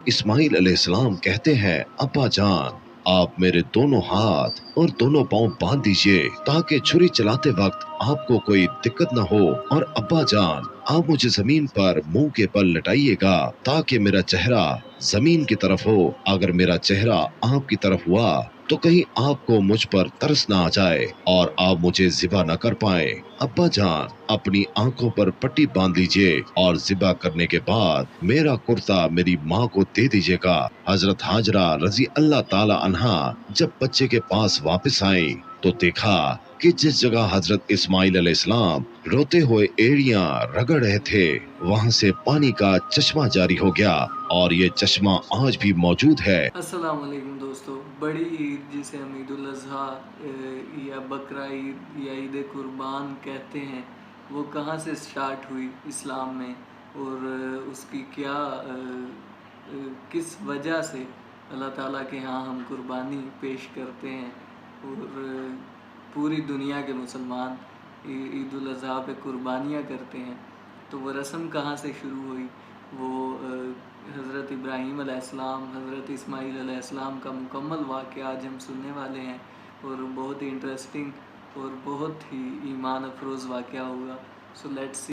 इस्माइल अलैहिस्सलाम कहते हैं, अब्बा जान, आप मेरे दोनों हाथ और दोनों पांव बांध दीजिए ताकि छुरी चलाते वक्त आपको कोई दिक्कत न हो। और अब्बा जान, आप मुझे जमीन पर मुंह के बल लटाइएगा ताकि मेरा चेहरा जमीन की तरफ हो। अगर मेरा चेहरा आपकी तरफ हुआ तो कहीं आपको मुझ पर तरस ना आ जाए और आप मुझे ज़िबा न कर पाए। अब्बा जान, अपनी आंखों पर पट्टी बांध लीजिए और ज़िबा करने के बाद मेरा कुर्ता मेरी माँ को दे दीजिएगा। हजरत हाजरा रजी अल्लाह ताला अन्हा जब बच्चे के पास वापस आई तो देखा कि जिस जगह हजरत इस्माइल अलैहिस्सलाम रोते हुए एड़ियां रगड़ रहे थे, वहां से पानी का चश्मा जारी हो गया और ये चश्मा आज भी मौजूद है। अस्सलाम वालेकुम दोस्तों, बड़ी ईद जिसे हम ईद उल अज़हा या बकरा ईद या ईद कुर्बान कहते हैं, वो कहाँ से स्टार्ट हुई इस्लाम में और उसकी क्या किस वजह से अल्लाह ताला के यहाँ हम कुर्बानी पेश करते हैं और पूरी दुनिया के मुसलमान ईद उल अज़हा पे कुर्बानियाँ करते हैं। तो वो रस्म कहाँ से शुरू हुई, वो हज़रत इब्राहीम अलैहिस्सलाम, हज़रत इस्माइल अलैहिस्सलाम का मुकम्मल वाक़या आज हम सुनने वाले हैं और बहुत ही इंटरेस्टिंग और बहुत ही ईमान अफरोज़ वाक़या होगा। So let's see.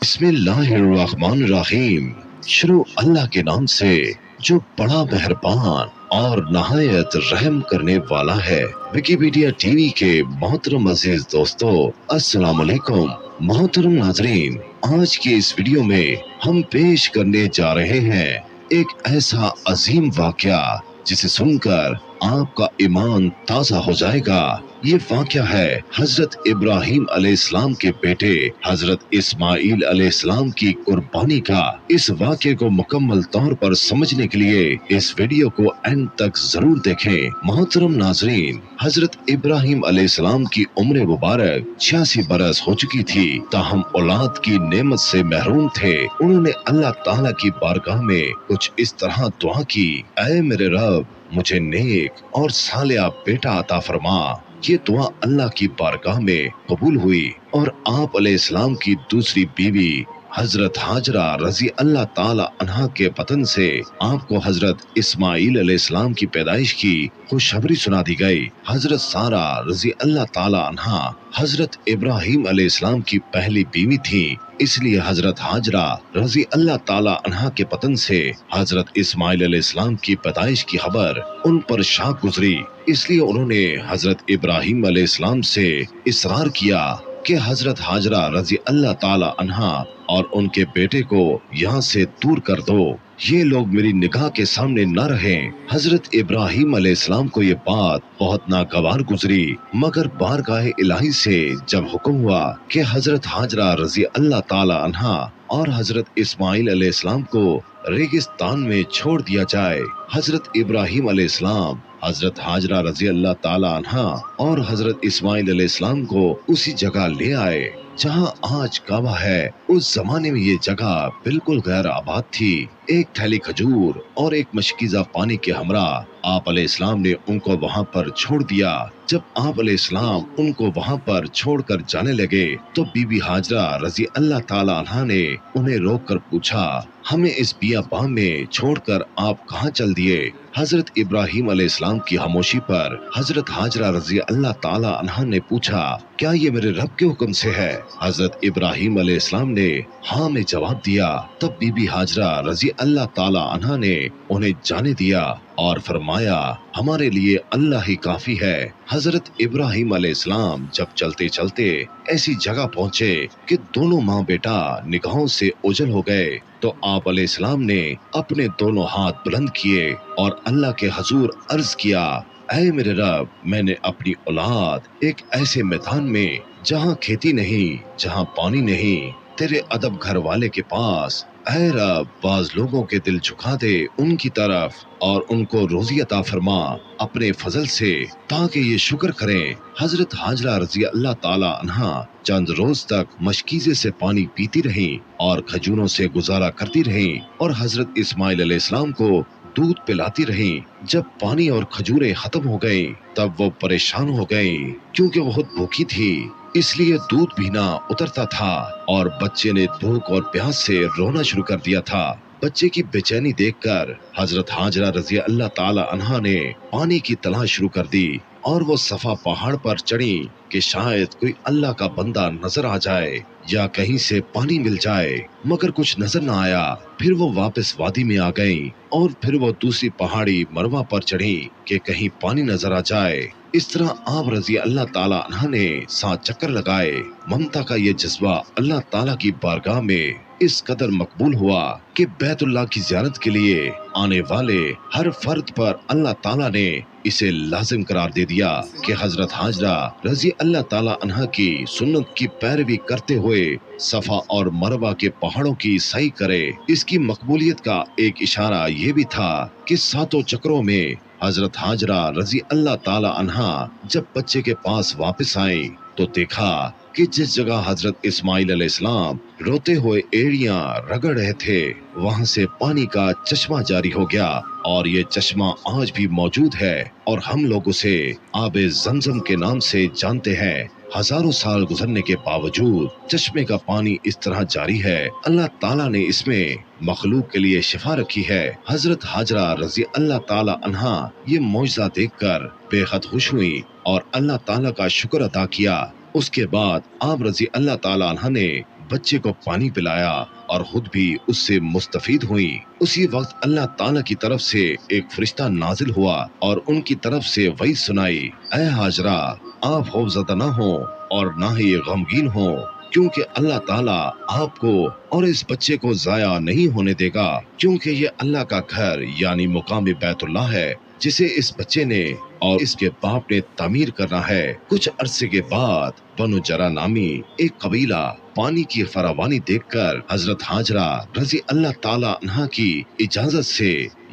बिस्मिल्लाहिर्रहमानिर्रहीम। शुरू अल्लाह के नाम से जो बड़ा मेहरबान और नहायत रहम करने वाला है। विकिपीडिया टीवी के मोहतरम अजीज दोस्तों, अस्सलाम वालेकुम। मोहतरम नाजरीन, आज की इस वीडियो में हम पेश करने जा रहे हैं एक ऐसा अजीम वाकया जिसे सुनकर आपका ईमान ताज़ा हो जाएगा। ये वाकया है हजरत इब्राहीम अलैहिस्सलाम के बेटे हजरत इस्माइल अलैहिस्सलाम की कुर्बानी का। इस वाकये को मुकम्मल तौर पर समझने के लिए इस वीडियो को एंड तक जरूर देखें। मोहतरम नाजरीन, हजरत इब्राहीम अलैहिस्सलाम की उम्र मुबारक 86 बरस हो चुकी थी, ताहम औलाद की नेमत से महरूम थे। उन्होंने अल्लाह ताला की बारगाह में कुछ इस तरह दुआ की, ऐ मेरे रब, मुझे नेक और सालिया बेटा अता फरमा। ये दुआ अल्लाह की बारगाह में कबूल हुई और आप अलैहिस्सलाम की दूसरी बीवी हजरत हाजरा रजी अल्लाह ताला अन्हा के बतन से आपको हजरत इस्माइल अलैहिस्सलाम की पैदाइश की खुशखबरी सुना दी गई। हजरत सारा रजी अल्लाह ताला अन्हा हजरत इब्राहीम अलैहिस्सलाम की पहली बीवी थी, इसलिए हजरत हाजरा रजी अल्लाह ताला अन्हा के पतन से हजरत इस्माइल अलैहिस्सलाम की पैदाइश की खबर उन पर शाख गुजरी। इसलिए उन्होंने हजरत इब्राहीम अलैहिस्सलाम से इसरार किया कि हजरत हाजरा रजी अल्लाह ताला अन्हा और उनके बेटे को यहाँ से दूर कर दो, ये लोग मेरी निगाह के सामने न रहें। हजरत इब्राहीम अलैहिस्सलाम को ये बात बहुत नागवार गुजरी, मगर बारगाह इलाही से जब हुक्म हुआ कि हजरत हाजरा रजी अल्लाह ताला अन्हा और हजरत इस्माइल अलैहिस्सलाम को रेगिस्तान में छोड़ दिया जाए, हजरत इब्राहीम अलैहिस्सलाम हजरत हाजरा रजी अल्लाह ताला अन्हा और हजरत इस्माइल अलैहिस्सलाम को उसी जगह ले आए जहां आज काबा है। उस जमाने में ये जगह बिल्कुल गैर आबाद थी। एक थैली खजूर और एक मशकीज़ा पानी के हमरा आप अलैहिस्सलाम ने उनको वहां पर छोड़ दिया। जब आप अलैहिस्सलाम उनको वहां पर छोड़कर जाने लगे तो बीबी हाजरा रजी अल्लाह ताला अन्हा ने उन्हें रोक कर पूछा, हमें इस बियाबान में छोड़कर आप कहाँ चल दिए? हजरत इब्राहीम अलैहिस्सलाम की खामोशी पर हजरत हाजरा रजी अल्लाह ताला अन्हा ने पूछा, क्या ये मेरे रब के हुक्म से है? हजरत इब्राहीम अलैहिस्सलाम ने हाँ में जवाब दिया। तब बीबी हाजरा रजी अल्लाह ताला अन्हा ने उन्हें जाने दिया और फरमाया, हमारे लिए अल्लाह ही काफी है। हजरत इब्राहीम अलैहिस्सलाम जब चलते चलते ऐसी जगह पहुँचे कि दोनों माँ बेटा निगाहों से ओझल हो गए तो आप अलैहिस्सलाम ने अपने दोनों हाथ बुलंद किए और अल्लाह के हजूर अर्ज किया, ऐ मेरे रब, मैंने अपनी औलाद एक ऐसे मैदान में जहाँ खेती नहीं, जहाँ पानी नहीं, तेरे अदब घर वाले के पास, ऐ रब, बाज लोगों के दिल झुका दे उनकी तरफ और उनको रोजी अता फरमा अपने फजल से, ताकि ये शुक्र करें। हजरत हाजरा रजी अल्लाह ताला अन्हा चंद रोज तक मशकीज़े से पानी पीती रहीं और खजूरों से गुजारा करती रहीं और हजरत इस्माइल अलैहिस्सलाम को दूध पिलाती रहीं। जब पानी और खजूरें खत्म हो गईं, तब वो परेशान हो गईं क्योंकि वो खुद भूखी थी। اس لیے دودھ بھی نہ اترتا تھا اور بچے نے بھوک اور پیاس سے رونا شروع کر دیا تھا۔ بچے کی بے چینی دیکھ کر حضرت ہاجرہ رضی اللہ تعالی عنہا نے پانی کی تلاش شروع کر دی اور وہ صفا پہاڑ پر چڑھی کہ شاید کوئی اللہ کا بندہ نظر آ جائے یا کہیں سے پانی مل جائے، مگر کچھ نظر نہ آیا۔ پھر وہ واپس وادی میں آ گئیں اور پھر وہ دوسری پہاڑی مروہ پر چڑھی کہ کہیں پانی نظر آ جائے۔ اس طرح آپ رضی اللہ تعالی عنہ نے 7 چکر لگائے۔ ممتا کا یہ جذبہ اللہ تعالی کی بارگاہ میں اس قدر مقبول ہوا کہ بیت اللہ کی زیارت کے لیے آنے والے ہر فرد پر اللہ تعالیٰ نے اسے لازم قرار دے دیا کہ حضرت ہاجرہ رضی اللہ تعالیٰ عنہا کی سنت کی پیروی کرتے ہوئے صفا اور مروہ کے پہاڑوں کی سعی کرے۔ اس کی مقبولیت کا ایک اشارہ یہ بھی تھا کہ 7 چکروں میں حضرت ہاجرہ رضی اللہ تعالیٰ عنہا جب بچے کے پاس واپس آئیں تو دیکھا کہ جس جگہ حضرت اسماعیل علیہ السلام روتے ہوئے ایڑیاں رگڑ رہے تھے وہاں سے پانی کا چشمہ جاری ہو گیا، اور یہ چشمہ آج بھی موجود ہے اور ہم لوگ اسے آب زمزم کے نام سے جانتے ہیں۔ ہزاروں سال گزرنے کے باوجود چشمے کا پانی اس طرح جاری ہے۔ اللہ تعالیٰ نے اس میں مخلوق کے لیے شفا رکھی ہے۔ حضرت ہاجرہ رضی اللہ تعالیٰ عنہا یہ معجزہ دیکھ کر بے حد خوش ہوئی اور اللہ تعالیٰ کا شکر ادا کیا۔ اس کے بعد آپ رضی اللہ تعالیٰ عنہ نے بچے کو پانی پلایا اور خود بھی اس سے مستفید ہوئی۔ اسی وقت اللہ تعالیٰ کی طرف سے ایک فرشتہ نازل ہوا اور ان کی طرف سے وحی سنائی، اے ہاجرہ آپ خوفزدہ نہ ہوں اور نہ ہی غمگین ہوں، کیونکہ اللہ تعالیٰ آپ کو اور اس بچے کو ضائع نہیں ہونے دے گا، کیونکہ یہ اللہ کا گھر یعنی مقام بیت اللہ ہے جسے اس بچے نے اور اس کے باپ نے تعمیر کرنا ہے۔ کچھ عرصے کے بعد بنو جرا نامی ایک قبیلہ پانی کی فراوانی دیکھ کر حضرت ہاجرہ رضی اللہ تعالیٰ عنہا کی اجازت سے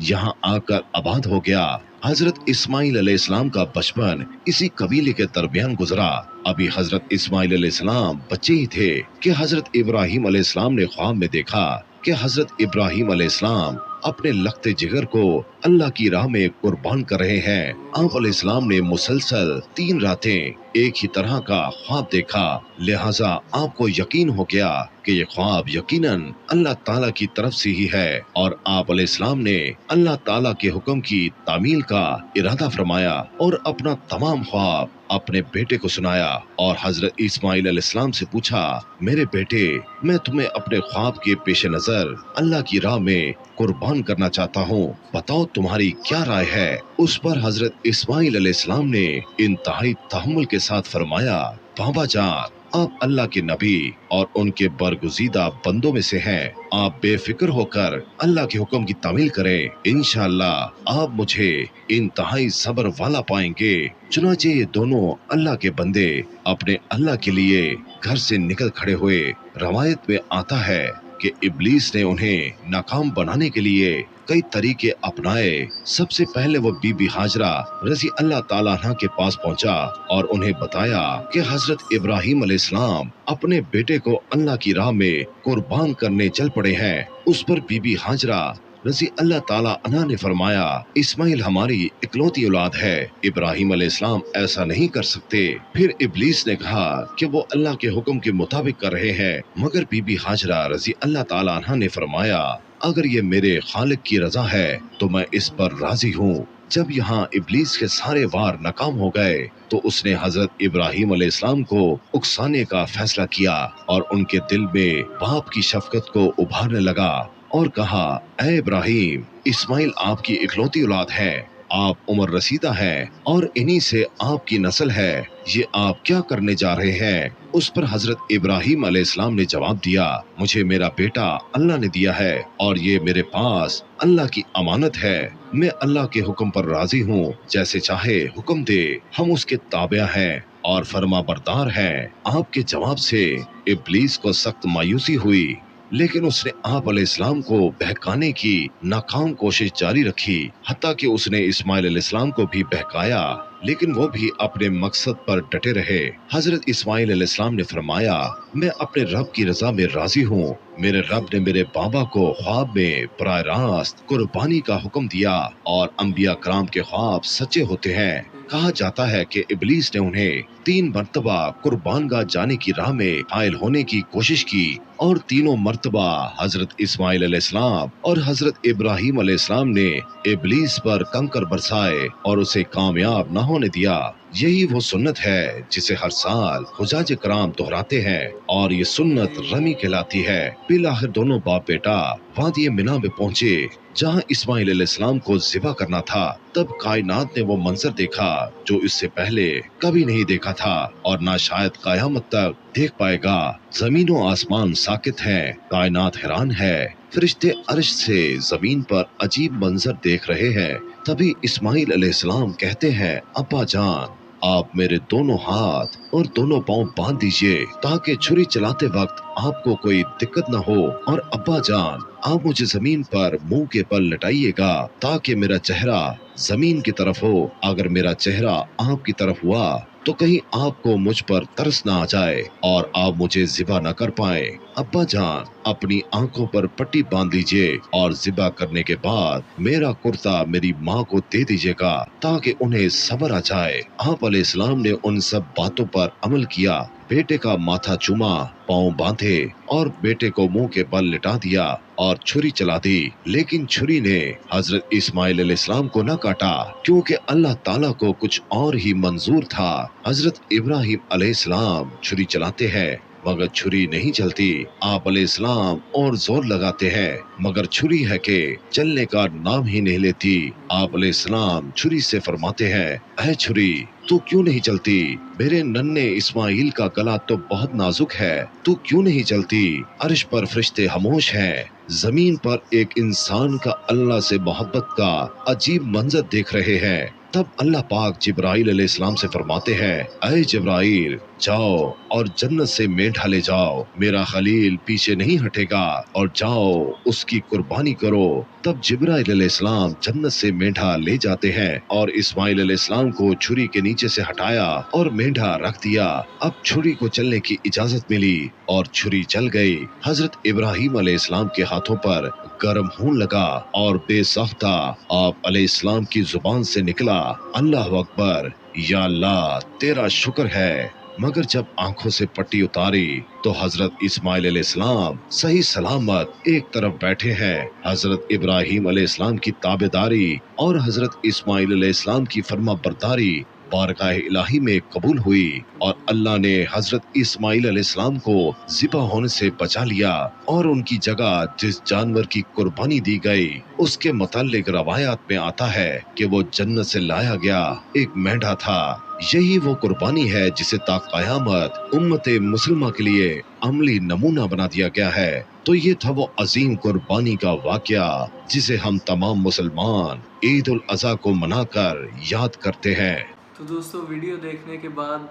یہاں آ کر آباد ہو گیا۔ حضرت اسماعیل علیہ السلام کا بچپن اسی قبیلے کے درمیان گزرا۔ ابھی حضرت اسماعیل علیہ السلام بچے ہی تھے کہ حضرت ابراہیم علیہ السلام نے خواب میں دیکھا کہ حضرت ابراہیم علیہ السلام اپنے لخت جگر کو اللہ کی راہ میں قربان کر رہے ہیں۔ آپ علیہ السلام نے مسلسل 3 راتیں ایک ہی طرح کا خواب دیکھا، لہٰذا آپ کو یقین ہو گیا کہ یہ خواب یقیناً اللہ تعالیٰ کی طرف سے ہی ہے، اور آپ علیہ السلام نے اللہ تعالیٰ کے حکم کی تعمیل کا ارادہ فرمایا اور اپنا تمام خواب اپنے بیٹے کو سنایا، اور حضرت اسماعیل علیہ السلام سے پوچھا، میرے بیٹے میں تمہیں اپنے خواب کے پیش نظر اللہ کی راہ میں قربان کرنا چاہتا ہوں، بتاؤ تمہاری کیا رائے ہے؟ اس پر حضرت اسماعیل علیہ السلام نے انتہائی تحمل کے ساتھ فرمایا، بابا جان آپ اللہ کے نبی اور ان کے برگزیدہ بندوں میں سے ہیں، آپ بے فکر ہو کر اللہ کے حکم کی تعمیل کریں، انشاءاللہ آپ مجھے انتہائی صبر والا پائیں گے۔ چنانچہ یہ دونوں اللہ کے بندے اپنے اللہ کے لیے گھر سے نکل کھڑے ہوئے۔ روایت میں آتا ہے کہ ابلیس نے انہیں ناکام بنانے کے لیے کئی طریقے اپنائے۔ سب سے پہلے وہ بی بی ہاجرہ رضی اللہ تعالیٰ عنہ کے پاس پہنچا اور انہیں بتایا کہ حضرت ابراہیم علیہ السلام اپنے بیٹے کو اللہ کی راہ میں قربان کرنے چل پڑے ہیں۔ اس پر بی بی ہاجرہ رضی اللہ تعالیٰ عنہ نے فرمایا، اسماعیل ہماری اکلوتی اولاد ہے، ابراہیم علیہ السلام ایسا نہیں کر سکتے۔ پھر ابلیس نے کہا کہ وہ اللہ کے حکم کے مطابق کر رہے ہیں، مگر بی بی ہاجرہ رضی اللہ تعالیٰ عنہ نے فرمایا، اگر یہ میرے خالق کی رضا ہے تو میں اس پر راضی ہوں۔ جب یہاں ابلیس کے سارے وار ناکام ہو گئے تو اس نے حضرت ابراہیم علیہ السلام کو اکسانے کا فیصلہ کیا اور ان کے دل میں باپ کی شفقت کو ابھارنے لگا اور کہا، اے ابراہیم اسماعیل آپ کی اکلوتی اولاد ہے، آپ عمر رسیدہ ہیں اور انہی سے آپ کی نسل ہے، یہ آپ کیا کرنے جا رہے ہیں؟ اس پر حضرت ابراہیم علیہ السلام نے جواب دیا، مجھے میرا بیٹا اللہ نے دیا ہے اور یہ میرے پاس اللہ کی امانت ہے، میں اللہ کے حکم پر راضی ہوں، جیسے چاہے حکم دے، ہم اس کے تابع ہیں اور فرما بردار ہیں۔ آپ کے جواب سے ابلیس کو سخت مایوسی ہوئی، لیکن اس نے آپ علیہ السلام کو بہکانے کی ناکام کوشش جاری رکھی، حتیٰ کہ اس نے اسماعیل علیہ السلام کو بھی بہکایا लेकिन वो भी अपने मकसद पर डटे रहे। हजरत इस्माइल अलैहिस्सलाम ने फरमाया, मैं अपने रब की रजा में राजी हूँ। मेरे रब ने मेरे बाबा को ख्वाब में बराह रास्त कुर्बानी का हुक्म दिया और अंबिया कराम के ख्वाब सच्चे होते हैं। कहा जाता है कि इब्लीस ने उन्हें 3 मरतबा कुर्बानगाह जाने की राह में घायल होने की कोशिश की और तीनों मर्तबा हजरत इस्माइल अलैहिस्सलाम और हजरत इब्राहिम अलैहिस्सलाम ने इब्लीस पर कंकर बरसाए और उसे कामयाब न होने दिया। यही वो सुन्नत है जिसे हर साल हुजाज कराम दोहराते हैं और ये सुन्नत रमी कहलाती है। बिल आखिर दोनों बाप बेटा वादी मिना में पहुँचे जहाँ इस्माइल अलैहिस्सलाम को ज़िबा करना था। तब कायनात ने वो मंजर देखा जो इससे पहले कभी नहीं देखा था और ना शायद कयामत तक देख पाएगा। जमीनों आसमान साकित हैं, कायनात हैरान है। फरिश्ते अर्श से जमीन पर अजीब मंजर देख रहे हैं। तभी इस्माइल अलैहिस्सलाम कहते हैं, अब्बा जान, आप मेरे दोनों हाथ और दोनों पांव बांध दीजिए ताकि छुरी चलाते वक्त आपको कोई दिक्कत न हो। और अब्बा जान, आप मुझे जमीन पर मुंह के बल लटाइएगा ताकि मेरा चेहरा जमीन की तरफ हो। अगर मेरा चेहरा आपकी तरफ हुआ तो कहीं आपको मुझ पर तरस ना आ जाए और आप मुझे ज़िबा न कर पाए। अब्बा जान, अपनी आंखों पर पट्टी बांध लीजिए और ज़िबा करने के बाद मेरा कुर्ता मेरी माँ को दे दीजिएगा ताकि उन्हें सब्र आ जाए। आप अलैहिस्सलाम ने उन सब बातों पर अमल किया। बेटे का माथा चूमा, पांव बांधे और बेटे को मुंह के बल लिटा दिया और छुरी चला दी। लेकिन छुरी ने हजरत इस्माइल अलैहिस्सलाम को न काटा क्योंकि अल्लाह ताला को कुछ और ही मंजूर था। हजरत इब्राहिम अलैहिस्सलाम छुरी चलाते हैं मगर छुरी नहीं चलती। आप अलैहिस्सलाम और जोर लगाते हैं मगर छुरी है कि चलने का नाम ही नहीं लेती। आप अलैहिस्सलाम छुरी से फरमाते हैं, ऐ छुरी, तू क्यों नहीं चलती? मेरे नन्हे इस्माइल का गला तो बहुत नाजुक है, तू क्यों नहीं चलती? अर्श पर फरिश्ते खामोश हैं। जमीन पर एक इंसान का अल्लाह से मोहब्बत का अजीब मंजर देख रहे हैं। तब अल्लाह पाक जिब्राइल अलैहिस्सलाम से फरमाते हैं, ऐ जिब्राइल, जाओ और जन्नत से मेंढा ले जाओ। मेरा खलील पीछे नहीं हटेगा और जाओ उसकी कुर्बानी करो। तब जिब्राइल अलैहिस्सलाम जन्नत से मेंढा ले जाते हैं और इस्माइल अलैहिस्सलाम को छुरी के नीचे से हटाया और मेंढा रख दिया। अब छुरी को चलने की इजाजत मिली और छुरी चल गई। हजरत इब्राहिम अलैहिस्सलाम के हाथों पर गर्म खून लगा और बेसाख्ता आप अलैहिस्सलाम की जुबान से निकला, अल्लाह अकबर, या अल्लाह तेरा शुक्र है। मगर जब आंखों से पट्टी उतारी तो हजरत इस्माइल अलैहिस्सलाम सही सलामत एक तरफ बैठे हैं। हजरत इब्राहिम अलैहिस्सलाम की ताबेदारी और हजरत इस्माइल अलैहिस्सलाम की फर्मा बरदारी बारगाह इलाही में कबूल हुई और अल्लाह ने हजरत इस्माइल अलैहिस्सलाम को ज़िबा होने से बचा लिया और उनकी जगह जिस जानवर की कुर्बानी दी गई उसके मुतालिक रवायात में आता है कि वो जन्नत से लाया गया एक मेंढा था। यही वो कुर्बानी है जिसे ता क़यामत उम्मत मुसलमा के लिए अमली नमूना बना दिया गया है। तो ये था वो अजीम कुर्बानी का वाकया जिसे हम तमाम मुसलमान ईद उल अज़हा को मनाकर याद करते हैं। तो दोस्तों, वीडियो देखने के बाद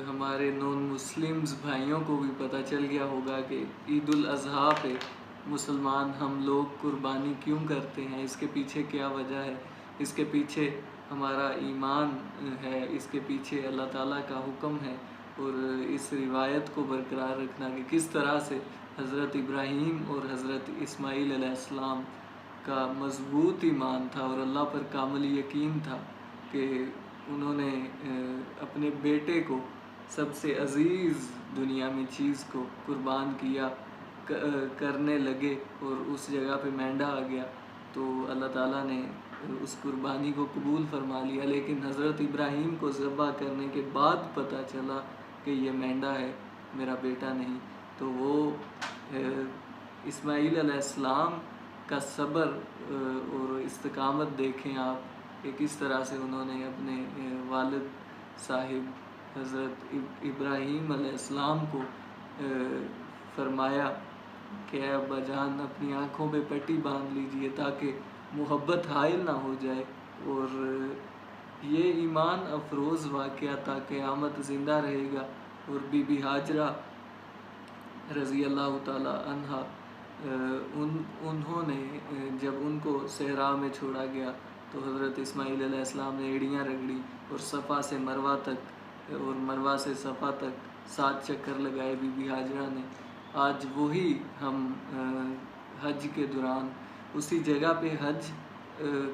हमारे नॉन मुस्लिम्स भाइयों को भी पता चल गया होगा कि ईद उल अज़हा पे मुसलमान हम लोग कुर्बानी क्यों करते हैं, इसके पीछे क्या वजह है। इसके पीछे हमारा ईमान है, इसके पीछे अल्लाह ताला का हुक्म है और इस रिवायत को बरकरार रखना कि किस तरह से हज़रत इब्राहीम और हज़रत इस्माईल अलैहिस्सलाम का मज़बूत ईमान था और अल्लाह पर कामिल यकीन था कि उन्होंने अपने बेटे को, सबसे अज़ीज़ दुनिया में चीज़ को कुर्बान किया, करने लगे और उस जगह पे मेंढा आ गया तो अल्लाह ताला ने उस कुर्बानी को कबूल फरमा लिया। लेकिन हज़रत इब्राहीम को ज़ब्ह करने के बाद पता चला कि ये मेंढा है, मेरा बेटा नहीं। तो वो इस्माईल अलैहिस्सलाम का सब्र और इस्तकामत देखें आप कि किस तरह से उन्होंने अपने वालिद साहिब हज़रत इब्राहीम अलैहिस्सलाम को फरमाया कि अब्बा जान, अपनी आँखों पे पट्टी बांध लीजिए ताकि मोहब्बत हाइल ना हो जाए। और ये ईमान अफरोज़ वाक़या ता क़यामत ज़िंदा रहेगा। और बीबी हाजरा रज़ी अल्लाह ताला अन्हा उन्होंने जब उनको सहरा में छोड़ा गया تو حضرت اسماعیل علیہ السلام نے ایڑیاں رگڑی اور صفا سے مروہ تک اور مروہ سے صفا تک 7 چکر لگائے بی بی ہاجرہ نے۔ آج وہی ہم حج کے دوران اسی جگہ پہ حج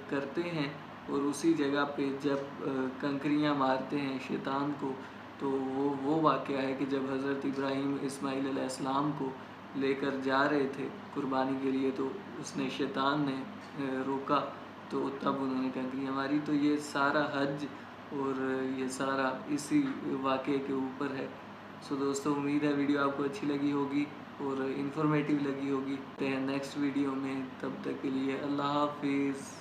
کرتے ہیں، اور اسی جگہ پہ جب کنکریاں مارتے ہیں شیطان کو، تو وہ واقعہ ہے کہ جب حضرت ابراہیم اسماعیل علیہ السلام کو لے کر جا رہے تھے قربانی کے لیے، تو اس نے شیطان نے روکا، تو تب انہوں نے کنکریاں ماری۔ تو یہ سارا حج اور یہ سارا اسی واقعے کے اوپر ہے۔ سو دوستو، امید ہے ویڈیو آپ کو اچھی لگی ہوگی اور انفارمیٹیو لگی ہوگی۔ تے ہیں نیکسٹ ویڈیو میں، تب تک کے لیے اللہ حافظ۔